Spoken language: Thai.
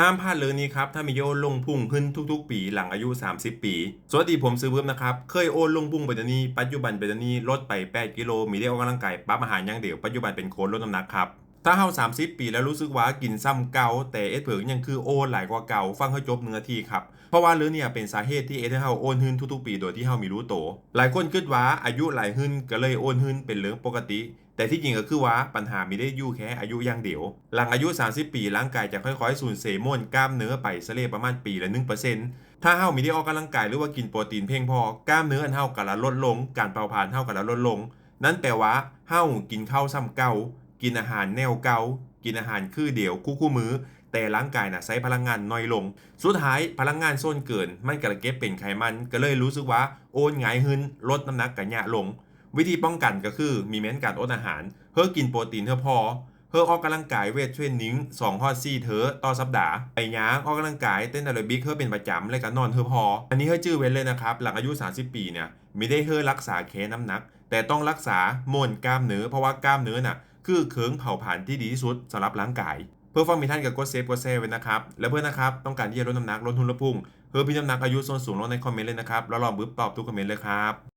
ห้ามพลาดเลยนี้ครับถ้ามีโอนลงพุ่งขึ้นทุกๆปีหลังอายุ30ปีสวัสดีผมซื้อเพิ่มนะครับเคยโอนลงพุ่งไปตอนนี้ปัจจุบันไปตอนนี้ลดไป8กิโลมีได้ออกกำลังกายปรับอาหารอย่างเดียวปัจจุบันเป็นโค้ชลดน้ำหนักครับถ้าเฮา30ปีแล้วรู้สึกว่ากินซ้ำเก่าแต่เผิงยังคือโอนหลายกว่าเก่าฟังให้จบ1 นาทีครับเพราะว่าเรื่องเนี่ยเป็นสาเหตุที่ให้เฮาโอนขึ้นทุกๆปีโดยที่เฮามีรู้ตัวหลายคนคิดว่าอายุหลายขึ้นก็เลยโอนขึ้นเป็นเรื่องปกติแต่ที่จริงก็คือว่าปัญหามีได้อยู่แค่อายุอย่างเดียวหลังอายุ30ปีร่างกายจะค่อยๆสูญเสียมวลกล้ามเนื้อไปเสเลประมาณปีละ 1%ถ้าเฮามีได้ออกกำลังกายหรือว่ากินโปรตีนเพียงพอกล้ามเนื้ออันเฮาก็ละลดลงการเผาผลาญเฮาก็ละลดลงนั่นแปลว่าเฮากินข้าวซ้ำเก่ากินอาหารแนวเก่ากินอาหารคือเดียวคู่มือแต่ร่างกายใช้พลังงานน้อยลงสุดท้ายพลังงานส่วนเกินมันก็เก็บเป็นไขมันก็เลยรู้สึกว่าโอนหงายหึนลดน้ำหนักก็ยะลงวิธีป้องกันก็คือมีเม้นการอดอาหารเพื่อกินโปรตีนเท่าพอเพื่อออกกำลังกายเวทเทรนนิ่ง2-4 เทอต่อสัปดาห์ไปย้างออกกำลังกายเต้นแอโรบิกเพื่อเป็นประจำและก็นอนเท่าพออันนี้เพื่อจื้อเว้นเลยนะครับหลังอายุ30ปีเนี่ยไม่ได้เพื่อรักษาแค่น้ำหนักแต่ต้องรักษามวลกล้ามเนื้อเพราะว่ากล้ามเนื้อน่ะคือเครื่องเผาผลาญที่ดีที่สุดสำหรับร่างกายเพื่อฟังมีท่านกับกดเซฟกดแชร์ไว้นะครับและเพื่อนนะครับต้องการที่จะลดน้ำหนักลดทุนลดพุ่งเพื่อพี่น้ำหนักอายุส่วนสูงลงในคอมเมนต์เลยนะครับแล้วรอบึ๊บตอบทุกคอมเมนต์เลยครับ